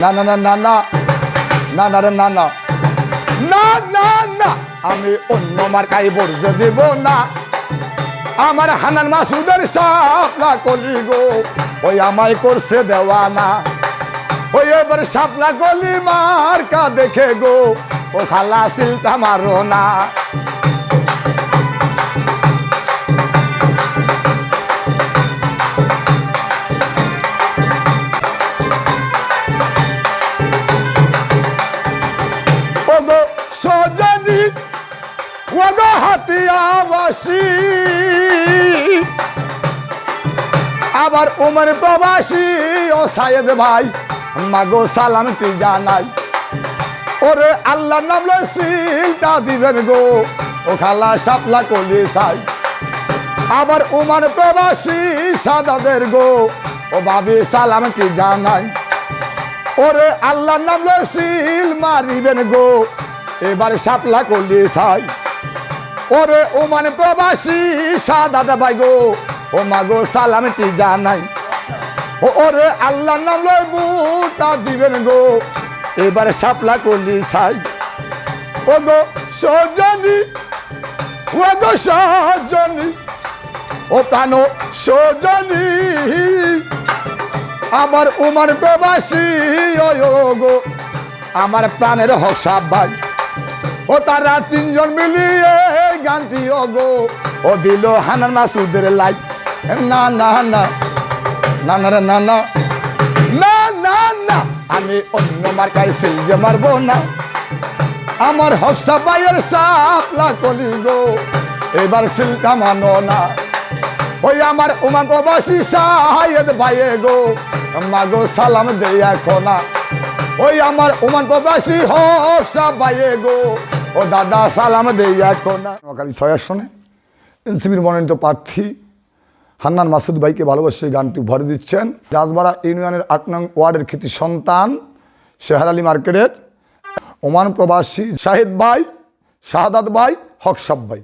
না না না না না না না রে না না না না না আমি অন্য মার্কাই বর্জ্য দেব না। আমার হানান মাসুদের শাপলা কলি গো ওই আমায় করছে দেওয়ানা। ওই এবার শাপলা কলি মার্কা দেখে গো ও খালা সিলটা মারো না। সজনী ওগো হাতিয়াবাসী আবার উমর প্রবাসী ও সায়েদ ভাই মাগো সালামটি জানাই। ওরে আল্লাহ নাম লই সিলটা দিবেন গো ও খালা শাপলা কলি চাই। আবার উমর প্রবাসী সাদাদের গো ও ভাবি সালামটি জানাই। ওরে আল্লাহ নাম লই সিল মারিবেন গো এবার শাপলা কলি চাই। ওরে ওমান প্রবাসী সাদা ভাই গো ও মাগো সালামটি জানাই। ওরে আল্লাহ নাম লই বুটা দিবেন গো এবার শাপলা কলি চাই। ও গো সজনী ও গো সজনী ও প্রাণ সজনী আমার ওমান প্রবাসী ও গো আমার প্রাণের হক সাপ ভাই। ও তারা তিনজন মিলিয়ে গানটি গো ও দিল হানান মাসুদের লাইক। না না না না না না না না না না আমি অন্য মার্কায় সিল যে মারবো না। আমার হক সাপ ভাইয়ের শাপলা কলি গো এবার সিলটা মানো না। ওই আমার উমান প্রবাসী সায়েদ ভাইয়ে গো মাগো সালাম দেয়া খোনা। ওই আমার উমান প্রবাসী হক সাপ ভাইয়ে গো ও দাদা সালাম দেয়া খোনা। নোয়াখালী ৬ আসনে এনসিপির মনোনীত প্রার্থী হান্নান মাসুদ ভাইকে ভালোবাসে গানটি ভরে দিচ্ছেন রাজবাড়া ইউনিয়নের ৮ নং ওয়ার্ডের কৃতি সন্তান শেহার আলী মার্কেটের ওমান প্রবাসী শাহিদ ভাই শাহাদাত ভাই হক সাপ ভাই।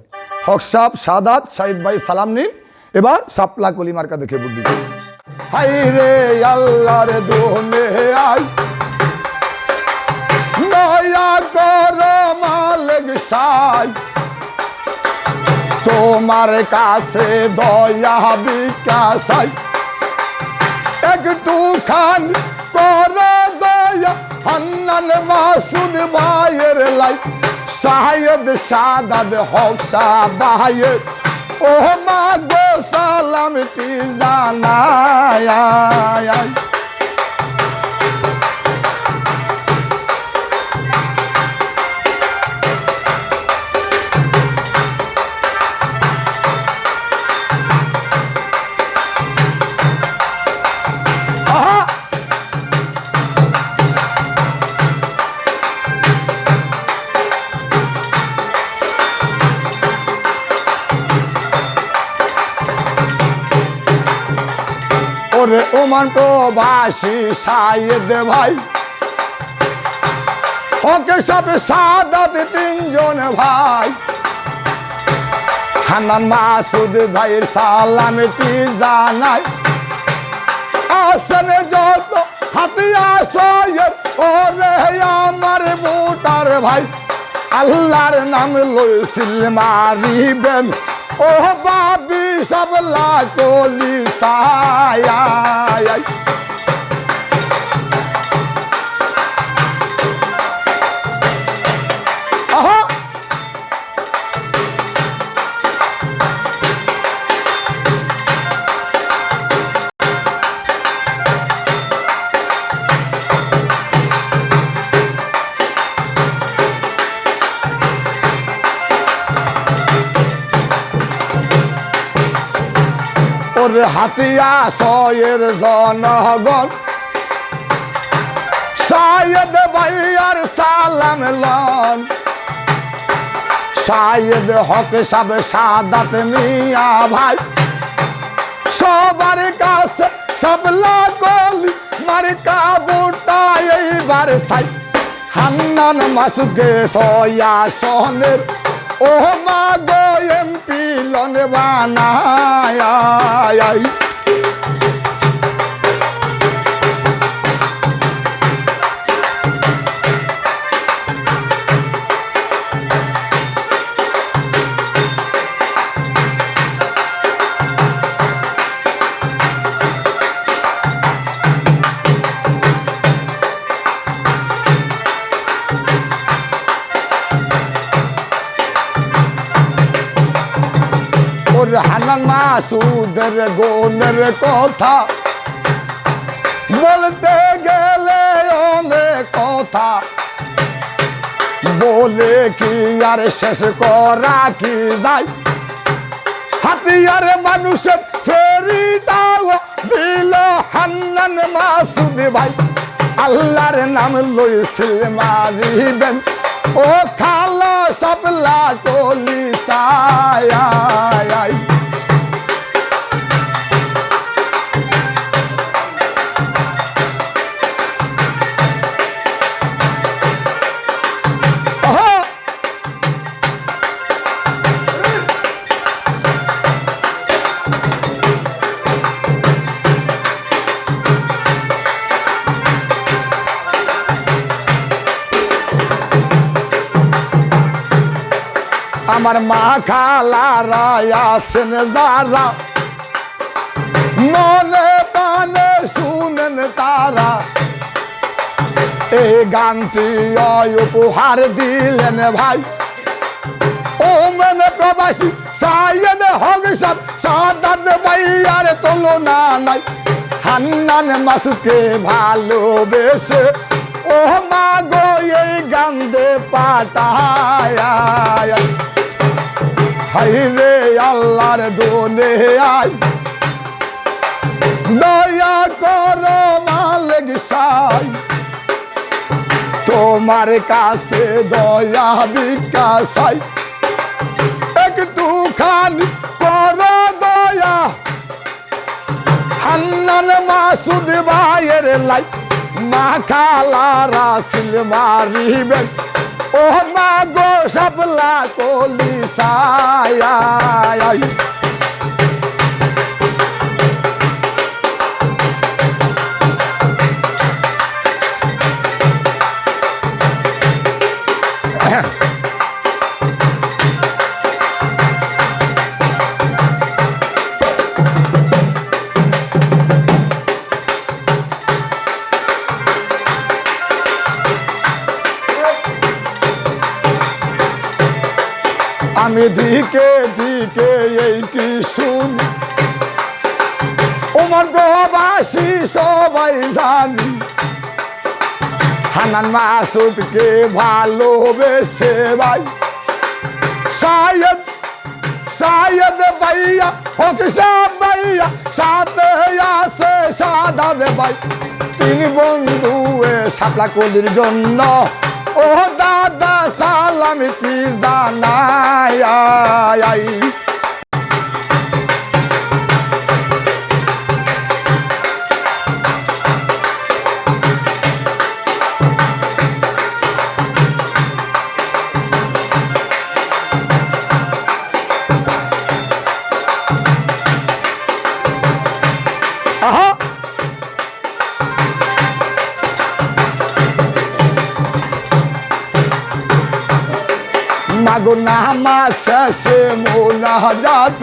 হক সাপ শাহাদাত শাহিদ ভাই সালাম নিন। এবার শাপলা কলি মার্কা দেখে বুঝলি। হাই রে আল্লাহর দোনে আই দয়া কর মালিক সাই তোমার কাছে দয়া বিকাশাই। একটু খান কর দয়া হান্নান মাসুদ ভাইয়ের লাই। শাহেদ সাদাত হক সাপ ভাইয়ের ও মা গো সালামটি জানাই। ওরে ওমান প্রবাসী শাহেদ ভাই হক সাপ শাহাদাত তিনজন ভাই। হান্নান মাসুদ ভাইয়ের সালামটি জানাই। আসেন যত হাতিয়া সৈয়দ ওরে আমার বুটার ভাই আল্লাহর নাম লই সিল মারিবেন ও বাবি শাপলা কলি চাই। ওরে হাতিয়া সয়ের জনগণ শাহেদ ভাইয়ার সালাম লন। শাহেদ হক সাপ শাহাদাত মিয়া ভাই সবার কাছে শাপলা কলি মার্কা বুটা এইবার সাই। হান্নান মাসুদকে ৬ আসনের ও মা গো এমপি লন বানাই। হান্নান মাসুদের গুণের কথা বলতে গেলে অনেক কথা, বলে কি আর শেষ করা কি যায়। হাতিয়ার মানুষের ফেরিটাও দিল হান্নান মাসুদ ভাই। আল্লাহর নাম লইছিল মারিবেন ও খালা সাপলা কলি সায়। আমার মা খালারা আছেন যারা, মনে প্রাণে শুনেন তারা, এই গানটি উপহার দিলেন ভাই ও মেনে প্রবাসী সাইয়েদ হক সাহেব সাদাত ভাইয়ার তুলনা নাই। হান্নান মাসুদকে ভালোবেসে ও মা গো এই গান দে পাঠায়। হাইরে আল্লাহর দুনিয়ায় দয়া করো মালিক সাই, তোমার কাছে দয়া ভিক্ষা চাই। একটুখানি করো দয়া হান্নান মাসুদ ভাইয়ের লাই। মা খালারা সিল মারিবেন ও মা গো সাপলা কলি সায়। আমি দিকে দিকে এই কি শুনি ওমর প্রবাসী সবাই জানি। হান্নান মাসুদকে ভালোবেসে ভাই সাইয়েদ ভাইয়া হক সাহেব ভাইয়া সাথে আছে সাদাত ভাই। তিন বন্ধু শাপলা কলির জন্য ও দাদা সালাম কি জানাই। মাগো নামাজ শেষে মোনাজাত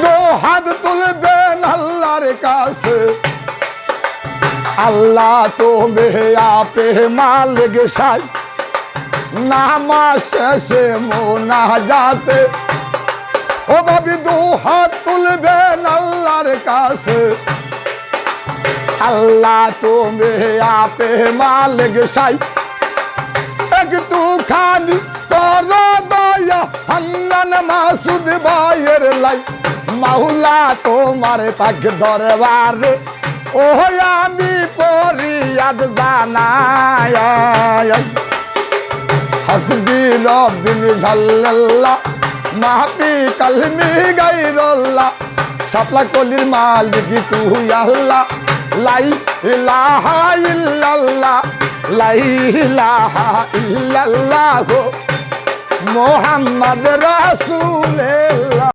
দো হাত তুলবেন আল্লাহর কাছে। আল্লাহ তুমি আপে মালিক সাই, নামাজ শেষে মোনাজাত ও ভাবি দু হাত তুলবেন আল্লাহর কাছে। আল্লাহ তুমি আপে মালিক সাই, একটুখানি করো দয়া হান্নান মাসুদ ভাইয়ের লাই। মাওলা তোমার পাক দরবারে ও আমি ফরিয়াদ জানাই। হাসবি রব্বি জাল্লাল্লাহ মাহবি কলমি গায়রুল্লাহ। শাপলা কলির মালিক তুই আল্লাহ, লাই ইলাহা ইল্লাল্লাহ লা ইলাহা ইল্লাল্লাহ মুহাম্মদ রাসূলুল্লাহ।